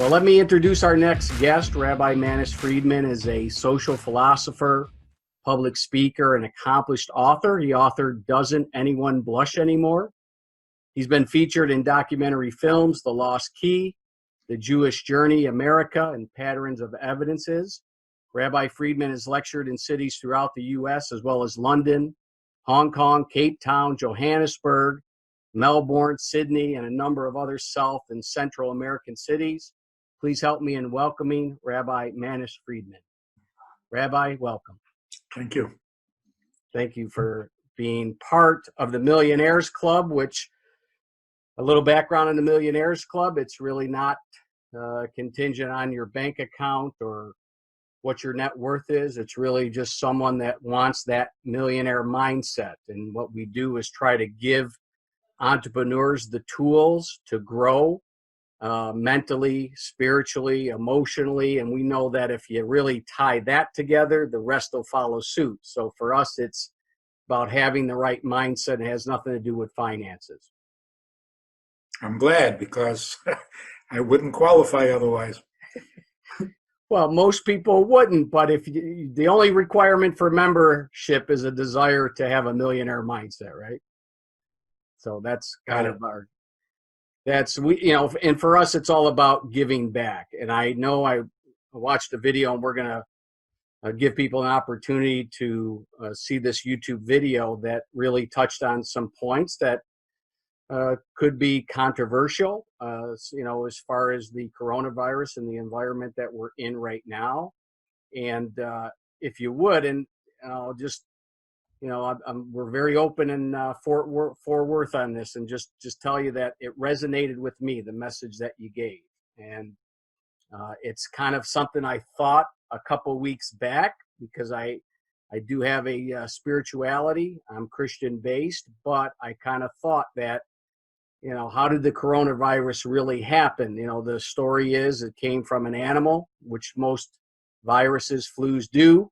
Well, let me introduce our next guest. Rabbi Friedman is a social philosopher, public speaker, and accomplished author. He authored Doesn't Anyone Blush Anymore? He's been featured in documentary films The Lost Key, The Jewish Journey, America, and Patterns of Evidences. Rabbi Friedman has lectured in cities throughout the U.S. as well as London, Hong Kong, Cape Town, Johannesburg, Melbourne, Sydney, and a number of other South and Central American cities. Please help me in welcoming Rabbi Friedman. Rabbi, welcome. Thank you. Thank you for being part of the Millionaires Club, which, a little background on the Millionaires Club, it's really not contingent on your bank account or what your net worth is. It's really just someone that wants that millionaire mindset. And what we do is try to give entrepreneurs the tools to grow mentally, spiritually, emotionally. And we know that if you really tie that together, the rest will follow suit. So for us, it's about having the right mindset. It has nothing to do with finances. I'm glad, because I wouldn't qualify otherwise. Well, most people wouldn't, but if the only requirement for membership is a desire to have a millionaire mindset, right? So that's kind of our, and for us, it's all about giving back. And I know I watched a video, and we're going to give people an opportunity to see this YouTube video that really touched on some points that could be controversial, as far as the coronavirus and the environment that we're in right now. And if you would, and I'll just, we're very open in Fort Worth on this, and just tell you that it resonated with me, the message that you gave. And it's kind of something I thought a couple weeks back, because I do have a spirituality. I'm Christian based, but I kind of thought that, how did the coronavirus really happen? The story is it came from an animal, which most viruses, flus do.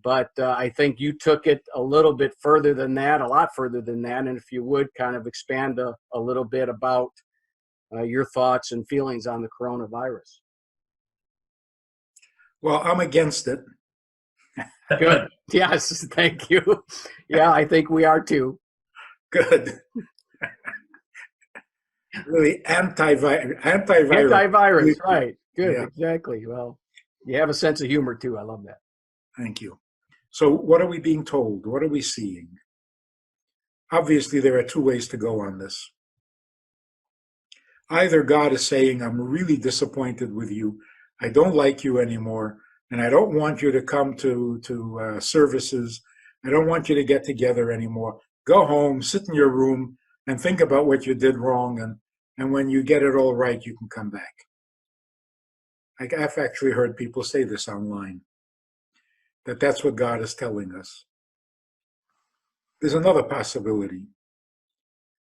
But I think you took it a little bit further than that, a lot further than that. And if you would kind of expand a little bit about your thoughts and feelings on the coronavirus. Well, I'm against it. Good. Yes, thank you. Yeah, I think we are too. Good. Really antivirus. Antivirus, right. Good, yeah. Exactly. Well, you have a sense of humor too. I love that. Thank you. So what are we being told? What are we seeing? Obviously, there are two ways to go on this. Either God is saying, I'm really disappointed with you. I don't like you anymore, and I don't want you to come to services. I don't want you to get together anymore. Go home, sit in your room, and think about what you did wrong, and when you get it all right, you can come back. I've actually heard people say this online, that's what God is telling us. There's another possibility.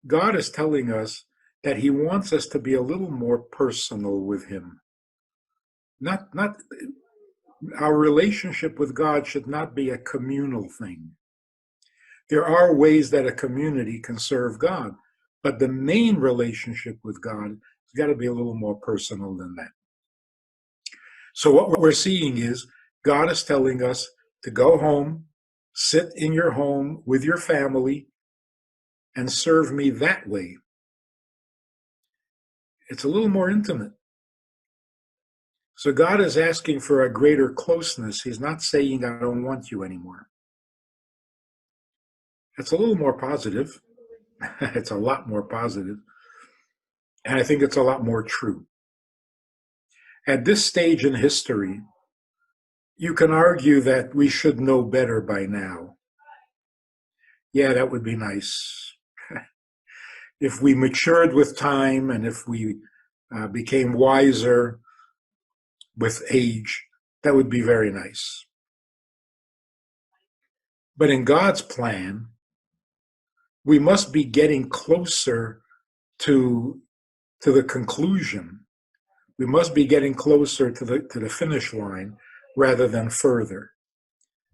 God is telling us that he wants us to be a little more personal with him. Not our relationship with God should not be a communal thing. There are ways that a community can serve God, but the main relationship with God has got to be a little more personal than that. So what we're seeing is God is telling us to go home, sit in your home with your family, and serve me that way. It's a little more intimate. So God is asking for a greater closeness. He's not saying, I don't want you anymore. It's a little more positive. It's a lot more positive. And I think it's a lot more true. At this stage in history, you can argue that we should know better by now. Yeah, that would be nice. If we matured with time, and if we became wiser with age, that would be very nice. But in God's plan, we must be getting closer to the conclusion. We must be getting closer to the finish line rather than further.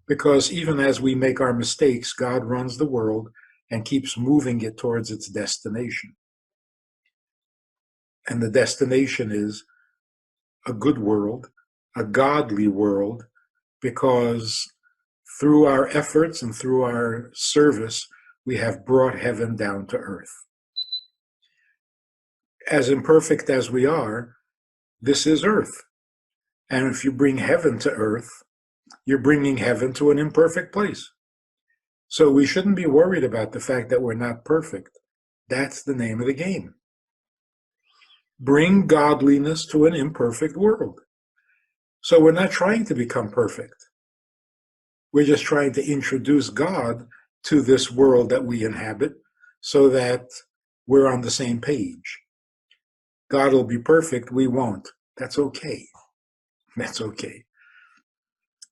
Because even as we make our mistakes, God runs the world and keeps moving it towards its destination. And the destination is a good world, a godly world, because through our efforts and through our service, we have brought heaven down to earth. As imperfect as we are, this is earth. And if you bring heaven to earth, you're bringing heaven to an imperfect place. So we shouldn't be worried about the fact that we're not perfect. That's the name of the game. Bring godliness to an imperfect world. So we're not trying to become perfect. We're just trying to introduce God to this world that we inhabit so that we're on the same page. God will be perfect, we won't. That's okay. That's okay.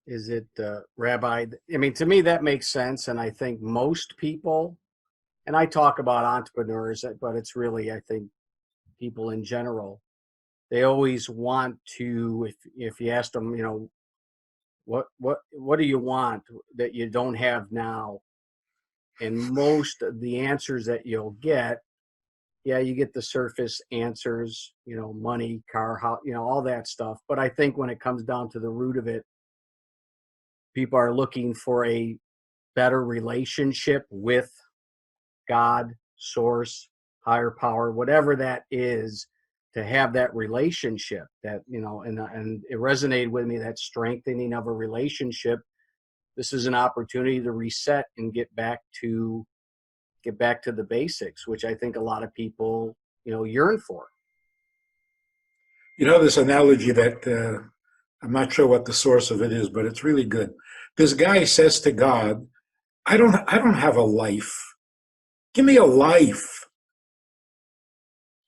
Is it, Rabbi? I mean, to me, that makes sense. And I think most people, and I talk about entrepreneurs, but it's really, I think, people in general, they always want to, if you ask them, what do you want that you don't have now? And most of the answers that you'll get, yeah, you get the surface answers, money, car, house, all that stuff. But I think when it comes down to the root of it, people are looking for a better relationship with God, source, higher power, whatever that is, to have that relationship that, and it resonated with me, that strengthening of a relationship. This is an opportunity to reset and get back to the basics, which I think a lot of people, yearn for. This analogy that I'm not sure what the source of it is, but it's really good. This guy says to God, I don't have a life. Give me a life.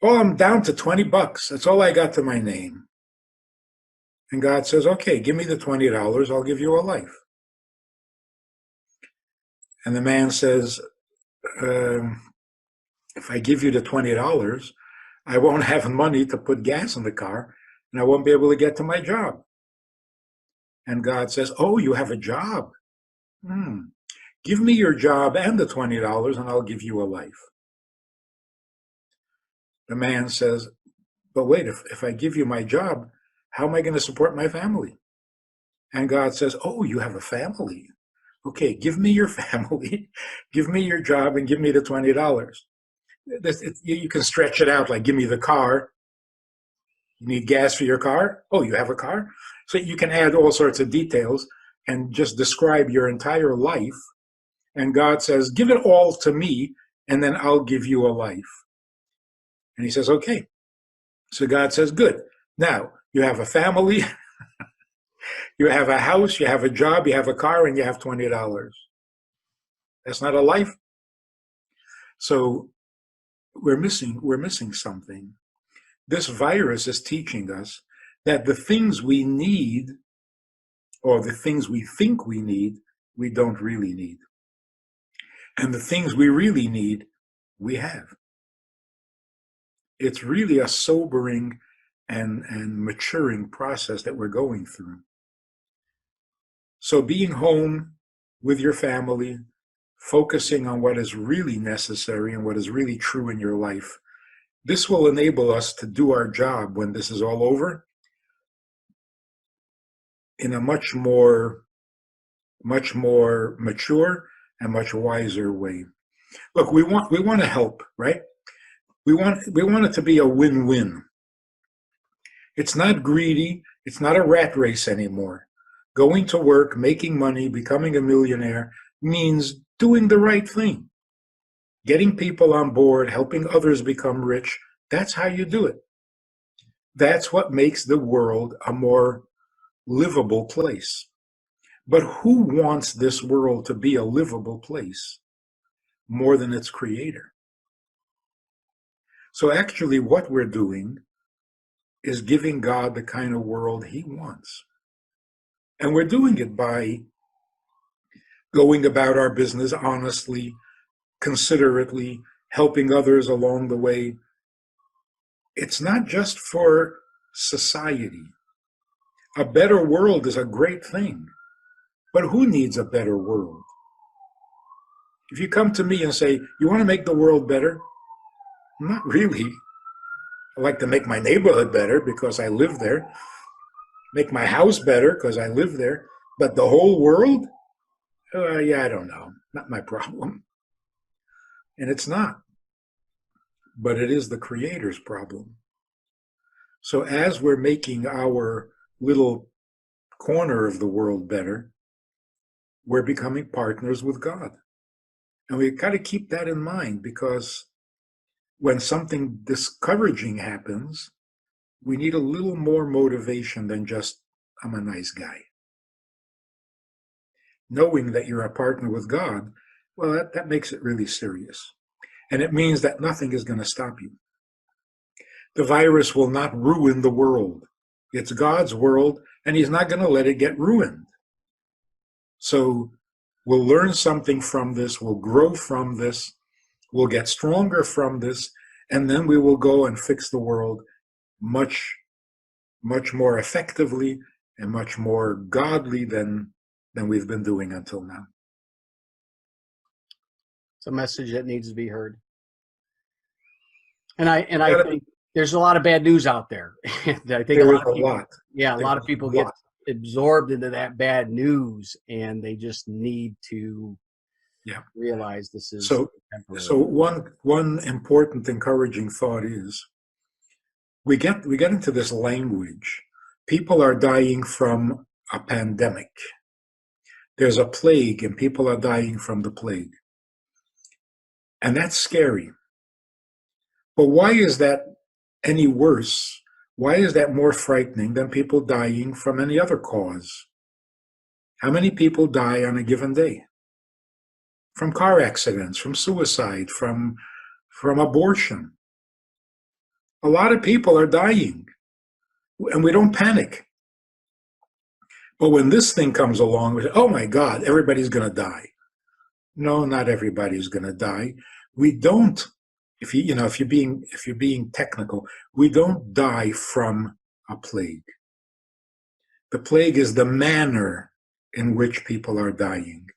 Oh, I'm down to $20. That's all I got to my name. And God says, okay, give me the $20. I'll give you a life. And the man says, if I give you the $20, I won't have money to put gas in the car, and I won't be able to get to my job. And God says, oh, you have a job? Give me your job and the $20, and I'll give you a life. The man says, but wait, if I give you my job, how am I going to support my family? And God says, oh, you have a family. Okay, give me your family, give me your job, and give me the $20. You can stretch it out, like give me the car. You need gas for your car? Oh, you have a car? So you can add all sorts of details and just describe your entire life. And God says, give it all to me, and then I'll give you a life. And he says, okay. So God says, good. Now, you have a family, you have a house, you have a job, you have a car, and you have $20. That's not a life. So we're missing something. This virus is teaching us that the things we need, or the things we think we need, we don't really need. And the things we really need, we have. It's really a sobering and maturing process that we're going through. So being home with your family, focusing on what is really necessary and what is really true in your life, this will enable us to do our job when this is all over in a much more mature and much wiser way. Look, we want to help, right? We want it to be a win-win. It's not greedy. It's not a rat race anymore. Going to work, making money, becoming a millionaire means doing the right thing. Getting people on board, helping others become rich, that's how you do it. That's what makes the world a more livable place. But who wants this world to be a livable place more than its creator? So actually what we're doing is giving God the kind of world he wants. And we're doing it by going about our business honestly, considerately, helping others along the way. It's not just for society. A better world is a great thing. But who needs a better world? If you come to me and say, you want to make the world better? Not really. I like to make my neighborhood better because I live there, make my house better because I live there. But the whole world, yeah, I don't know. Not my problem. And it's not, but it is the creator's problem. So as we're making our little corner of the world better, we're becoming partners with God. And we've got to keep that in mind, because when something discouraging happens, we need a little more motivation than just, I'm a nice guy. Knowing that you're a partner with God, well, that makes it really serious. And it means that nothing is going to stop you. The virus will not ruin the world. It's God's world, and he's not going to let it get ruined. So we'll learn something from this, we'll grow from this, we'll get stronger from this, and then we will go and fix the world much, much more effectively and much more godly than we've been doing until now. It's a message that needs to be heard. And I think there's a lot of bad news out there. I think there a is a lot. Yeah, a lot of people get absorbed into that bad news, and they just need to realize this is temporary. So one important encouraging thought is we get into this language. People are dying from a pandemic. There's a plague, and people are dying from the plague. And that's scary. But why is that any worse? Why is that more frightening than people dying from any other cause? How many people die on a given day? From car accidents, from suicide, from abortion. A lot of people are dying, and we don't panic. But when this thing comes along, we say, oh my God, everybody's going to die. No, not everybody's going to die. We don't, if you're being technical, we don't die from a plague. The plague is the manner in which people are dying.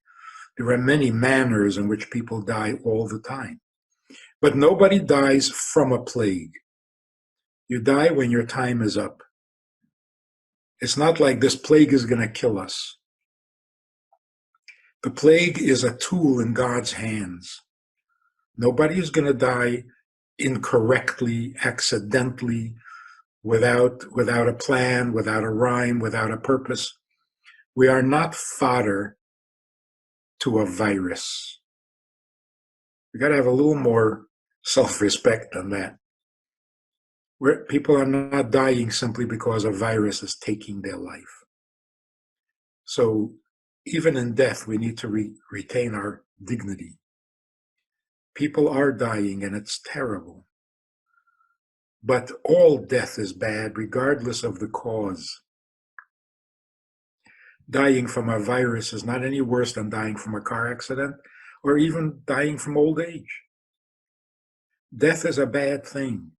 There are many manners in which people die all the time. But nobody dies from a plague. You die when your time is up. It's not like this plague is going to kill us. The plague is a tool in God's hands. Nobody is going to die incorrectly, accidentally, without a plan, without a rhyme, without a purpose. We are not fodder to a virus. We got to have a little more self-respect than that. Where people are not dying simply because a virus is taking their life. So even in death, we need to retain our dignity. People are dying, and it's terrible. But all death is bad, regardless of the cause. Dying from a virus is not any worse than dying from a car accident or even dying from old age. Death is a bad thing.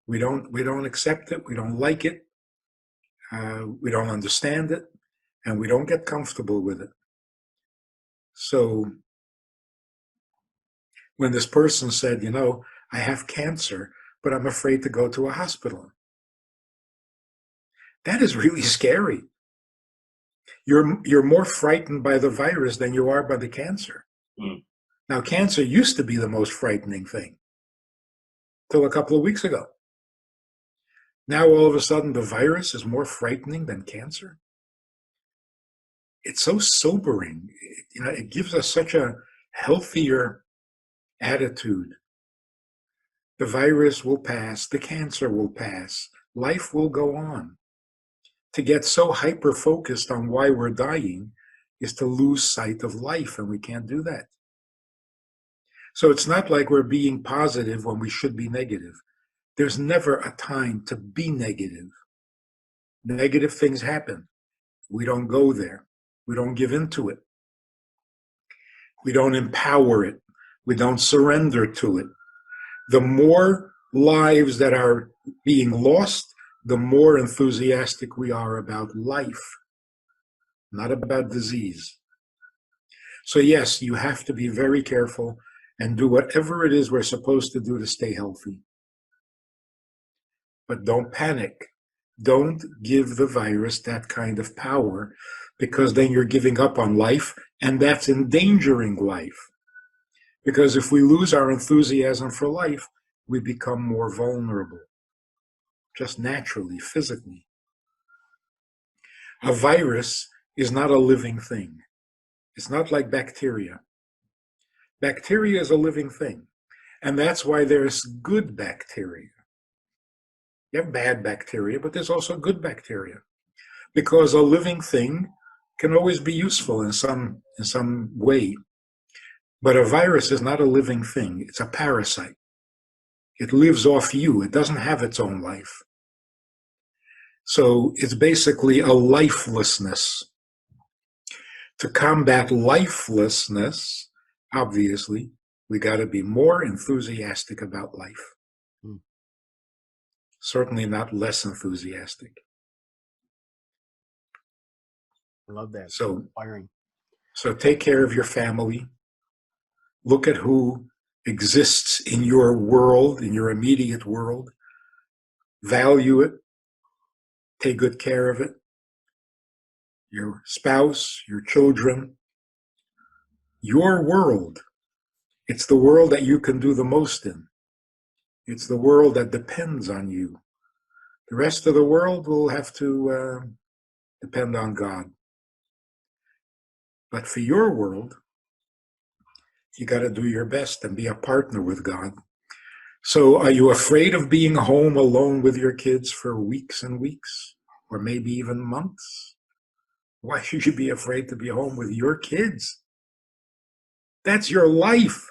We don't accept it. We don't like it. We don't understand it, and we don't get comfortable with it. So when this person said, I have cancer, but I'm afraid to go to a hospital, that is really scary. You're more frightened by the virus than you are by the cancer. Mm. Now, cancer used to be the most frightening thing till a couple of weeks ago. Now, all of a sudden, the virus is more frightening than cancer. It's so sobering. It gives us such a healthier attitude. The virus will pass. The cancer will pass. Life will go on. To get so hyper-focused on why we're dying is to lose sight of life, and we can't do that. So it's not like we're being positive when we should be negative. There's never a time to be negative. Negative things happen. We don't go there. We don't give into it. We don't empower it. We don't surrender to it. The more lives that are being lost, the more enthusiastic we are about life, not about disease. So yes, you have to be very careful and do whatever it is we're supposed to do to stay healthy. but don't panic. Don't give the virus that kind of power, because then you're giving up on life, and that's endangering life. Because if we lose our enthusiasm for life, we become more vulnerable, just naturally, physically. A virus is not a living thing. It's not like bacteria. Bacteria is a living thing, and that's why there's good bacteria. You have bad bacteria, but there's also good bacteria, because a living thing can always be useful in some way. But a virus is not a living thing. It's a parasite. It lives off you. It doesn't have its own life. So it's basically a lifelessness. To combat lifelessness, obviously, we got to be more enthusiastic about life. Certainly not less enthusiastic. I love that. So Inspiring. So take care of your family. Look at who exists in your world, in your immediate world. Value it. Take good care of it. Your spouse, your children, your world. It's the world that you can do the most in. It's the world that depends on you. The rest of the world will have to depend on God. But for your world, you got to do your best and be a partner with God. So are you afraid of being home alone with your kids for weeks and weeks, or maybe even months? Why should you be afraid to be home with your kids? That's your life.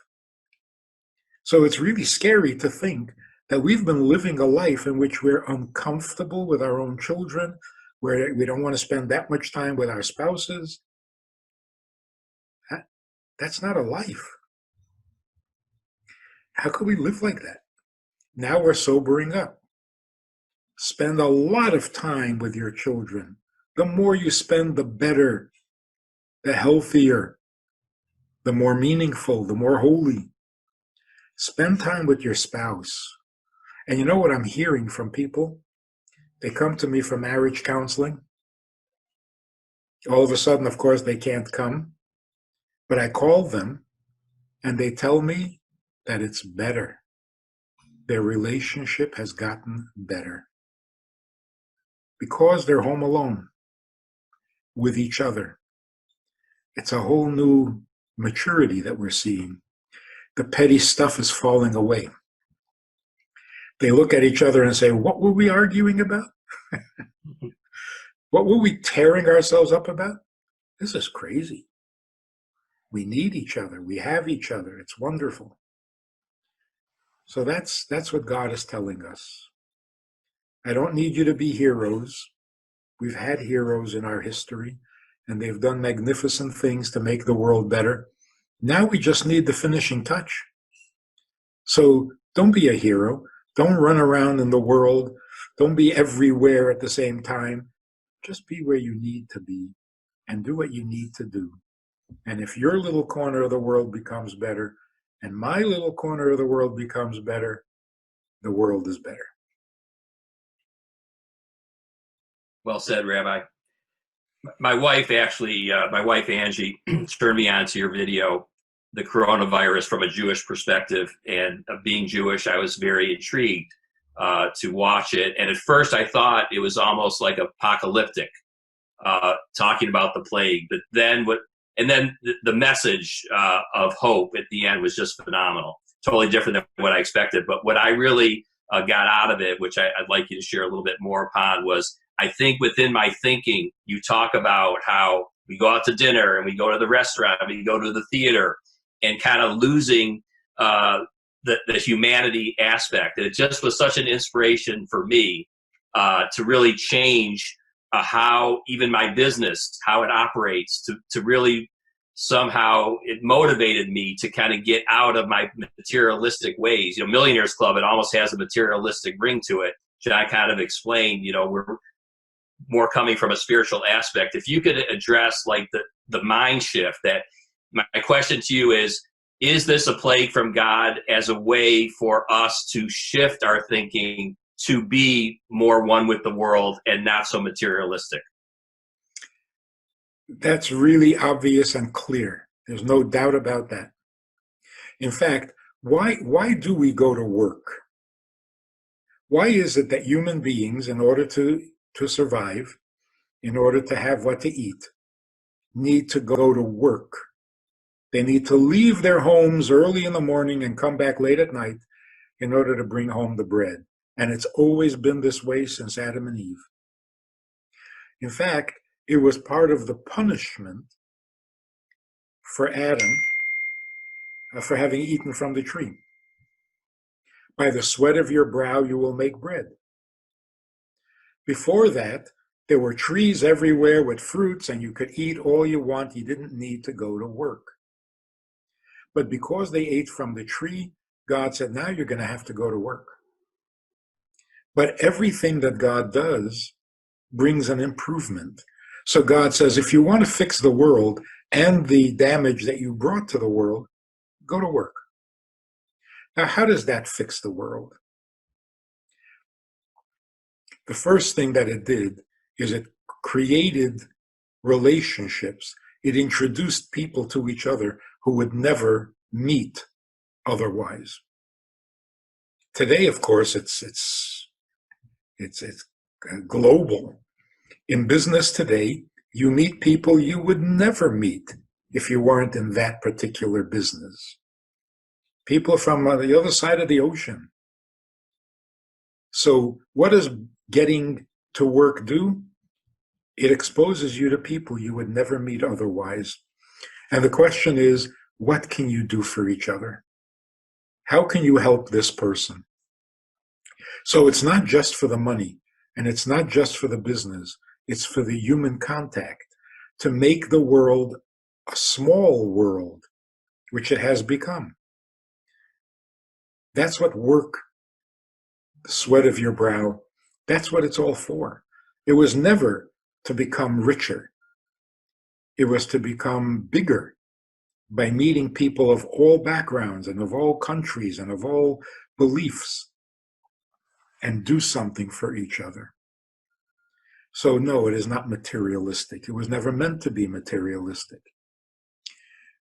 So it's really scary to think that we've been living a life in which we're uncomfortable with our own children, where we don't want to spend that much time with our spouses. That's not a life. How could we live like that? Now we're sobering up. Spend a lot of time with your children. The more you spend, the better, the healthier, the more meaningful, the more holy. Spend time with your spouse. And you know what I'm hearing from people? They come to me for marriage counseling. All of a sudden, of course, they can't come. But I call them and they tell me that it's better. Their relationship has gotten better. Because they're home alone with each other. It's a whole new maturity that we're seeing. The petty stuff is falling away. They look at each other and say, what were we arguing about? What were we tearing ourselves up about? This is crazy. We need each other. We have each other. It's wonderful. So that's what God is telling us. I don't need you to be heroes. We've had heroes in our history, and they've done magnificent things to make the world better. Now we just need the finishing touch. So don't be a hero. Don't run around in the world. Don't be everywhere at the same time. Just be where you need to be and do what you need to do. And if your little corner of the world becomes better and my little corner of the world becomes better, the world is better. Well said, Rabbi. My wife Angie, turned me on to your video, the coronavirus from a Jewish perspective. And being Jewish, I was very intrigued to watch it. And at first I thought it was almost like apocalyptic, talking about the plague. But then the message of hope at the end was just phenomenal. Totally different than what I expected. But what I really got out of it, which I'd like you to share a little bit more upon, was I think within my thinking, you talk about how we go out to dinner and we go to the restaurant and we go to the theater, and kind of losing the humanity aspect. And it just was such an inspiration for me to really change how even my business, how it operates, to really somehow it motivated me to kind of get out of my materialistic ways. You know, Millionaires Club, it almost has a materialistic ring to it. Should I kind of explain, you know, we're more coming from a spiritual aspect. If you could address like the mind shift, that my question to you is this a plague from God as a way for us to shift our thinking to be more one with the world and not so materialistic? That's really obvious and clear. There's no doubt about that. In fact, why do we go to work? Why is it that human beings, in order to survive, in order to have what to eat, need to go to work? They need to leave their homes early in the morning and come back late at night in order to bring home the bread. And it's always been this way since Adam and Eve. In fact, it was part of the punishment for Adam for having eaten from the tree. By the sweat of your brow you will make bread. Before that, there were trees everywhere with fruits, and you could eat all you want. You didn't need to go to work. But because they ate from the tree, God said, now you're going to have to go to work. But everything that God does brings an improvement. So God says, if you want to fix the world and the damage that you brought to the world, go to work. Now, how does that fix the world? The first thing that it did is it created relationships. It introduced people to each other who would never meet otherwise. Today, of course, it's global. In business today, you meet people you would never meet if you weren't in that particular business. People from the other side of the ocean. So what does getting to work do? It exposes you to people you would never meet otherwise. And the question is, what can you do for each other? How can you help this person? So it's not just for the money, and it's not just for the business. It's for the human contact, to make the world a small world, which it has become. That's what work, the sweat of your brow, that's what it's all for. It was never to become richer. It was to become bigger by meeting people of all backgrounds and of all countries and of all beliefs and do something for each other. So no, it is not materialistic. It was never meant to be materialistic.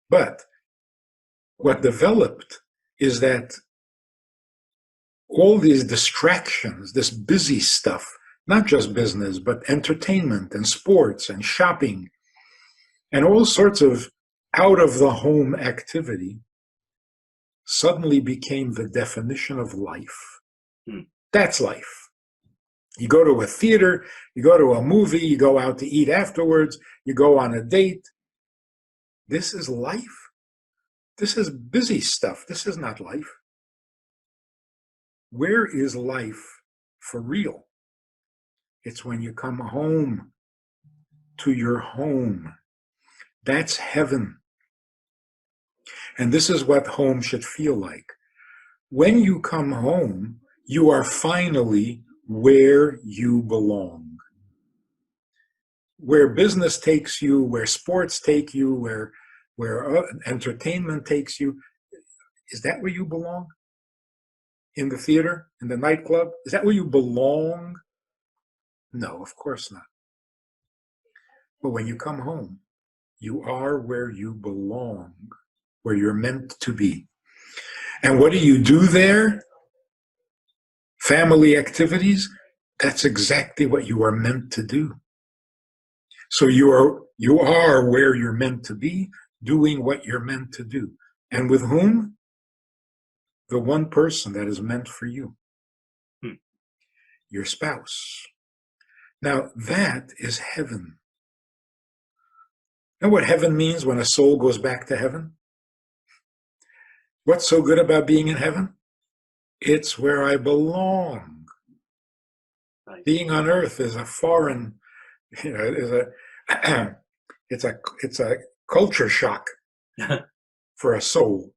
But what developed is that all these distractions, this busy stuff, not just business, but entertainment and sports and shopping and all sorts of out-of-the-home activity suddenly became the definition of life. That's life. You go to a theater, you go to a movie, you go out to eat afterwards, you go on a date. This is life. This is busy stuff. This is not life. Where is life for real? It's when you come home to your home. That's heaven. And this is what home should feel like. When you come home, you are finally where you belong. Where business takes you, where sports take you, where entertainment takes you, is that where you belong? In the theater, in the nightclub? Is that where you belong? No, of course not. But when you come home, you are where you belong, where you're meant to be. And what do you do there? Family activities, that's exactly what you are meant to do. So you are where you're meant to be, doing what you're meant to do. And with whom? The one person that is meant for you. Your spouse. Now that is heaven. Know what heaven means when a soul goes back to heaven? What's so good about being in heaven? It's where I belong. Nice. Being on earth is a foreign, it's a culture shock for a soul.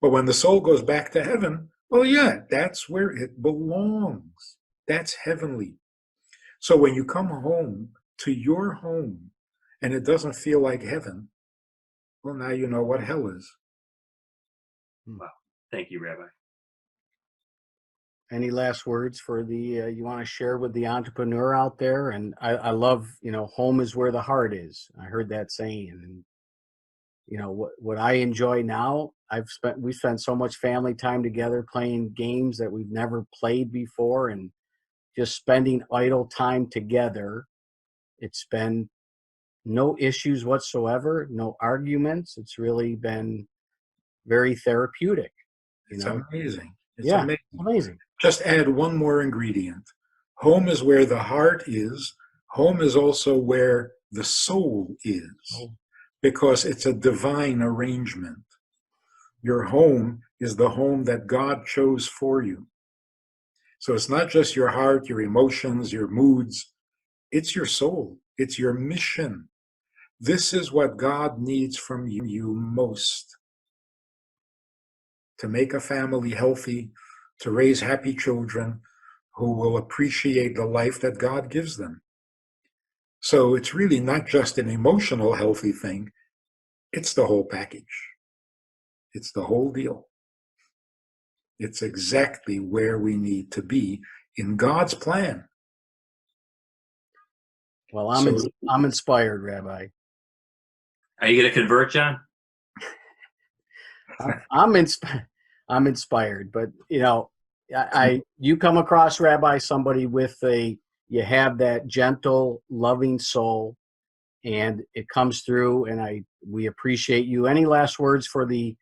But when the soul goes back to heaven, well, yeah, that's where it belongs. That's heavenly. So when you come home to your home and it doesn't feel like heaven, well, now you know what hell is. Wow. Thank you, Rabbi. any last words for the you want to share with the entrepreneur out there? And I love, home is where the heart is. I heard that saying, and what I enjoy now. We spent so much family time together playing games that we've never played before, and just spending idle time together. It's been no issues whatsoever, no arguments. It's really been very therapeutic. It's amazing. It's Yeah, amazing. amazing. Just add one more ingredient. Home is where the heart is. Home is also where the soul is, because it's a divine arrangement. Your home is the home that God chose for you. So it's not just your heart, your emotions, your moods. It's your soul. It's your mission. This is what God needs from you most. To make a family healthy, to raise happy children who will appreciate the life that God gives them. So it's really not just an emotional healthy thing. It's the whole package. It's the whole deal. It's exactly where we need to be in God's plan. Well, I'm inspired, Rabbi. Are you going to convert, John? I'm inspired, but you come across, Rabbi, somebody with you have that gentle, loving soul, and it comes through, and we appreciate you. Any last words for the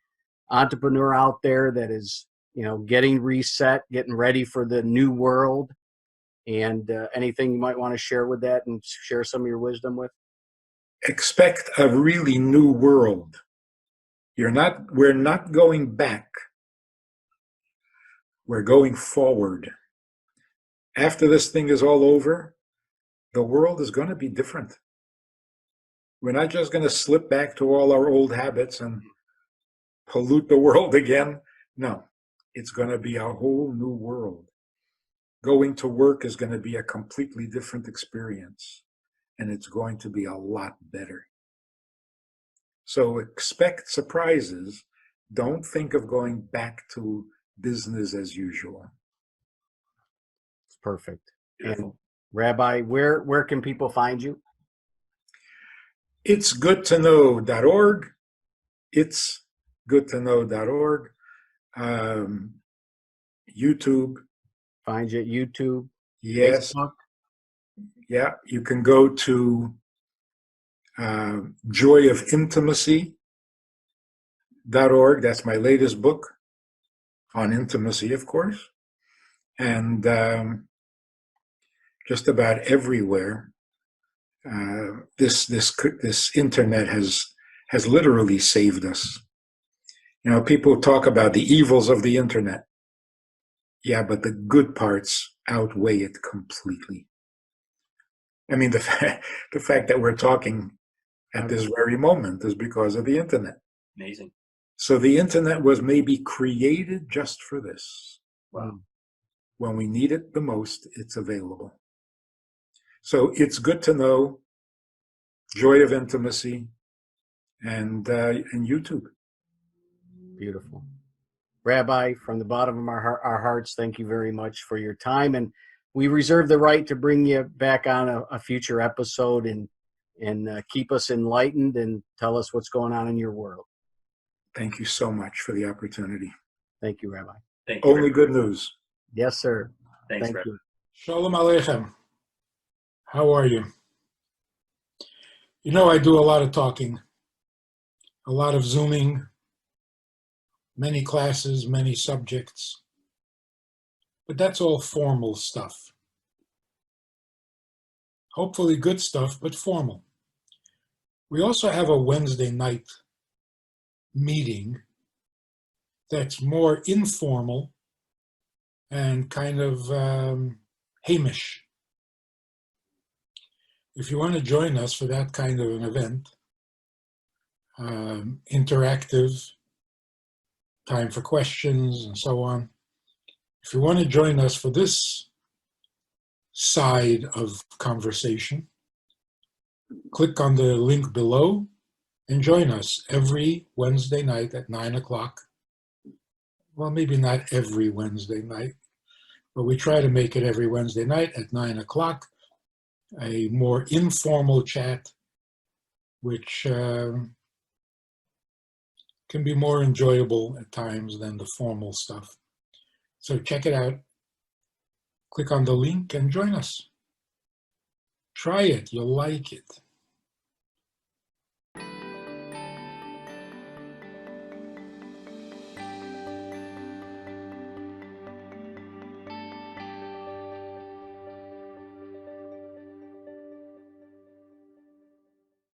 entrepreneur out there that is, getting reset, getting ready for the new world, and anything you might want to share with that and share some of your wisdom with? Expect a really new world. We're not going back. We're going forward. After this thing is all over, the world is going to be different. We're not just going to slip back to all our old habits and pollute the world again. No, it's going to be a whole new world. Going to work is going to be a completely different experience, and it's going to be a lot better. So expect surprises. Don't think of going back to business as usual. It's perfect. Beautiful. And Rabbi, where can people find you? It's goodtoknow.org. It's goodtoknow.org. YouTube. Find you at YouTube. Yes. Facebook. Yeah. You can go to joyofintimacy.org. That's my latest book on intimacy, of course. And just about everywhere, this internet has literally saved us. People talk about the evils of the internet. Yeah, but the good parts outweigh it completely. I mean, the fact that we're talking at this very moment is because of the internet. Amazing. So the internet was maybe created just for this. Wow. When we need it the most, it's available. So it's good to know, Joy of Intimacy, and YouTube. Beautiful. Rabbi, from the bottom of our hearts, thank you very much for your time. And we reserve the right to bring you back on a future episode and keep us enlightened and tell us what's going on in your world. Thank you so much for the opportunity. Thank you, Rabbi. Thank you. Only good news. Yes, sir. Thanks, Thank Rabbi. you. Shalom Aleichem. How are you? I do a lot of talking, a lot of Zooming, many classes, many subjects, but that's all formal stuff. Hopefully good stuff, but formal. We also have a Wednesday night meeting that's more informal and kind of Hamish. If you want to join us for that kind of an event, interactive, time for questions and so on. If you want to join us for this side of conversation, click on the link below and join us every Wednesday night at 9 o'clock. Well, maybe not every Wednesday night, but we try to make it every Wednesday night at 9 o'clock, a more informal chat, which can be more enjoyable at times than the formal stuff. So check it out. Click on the link and join us. Try it. You'll like it.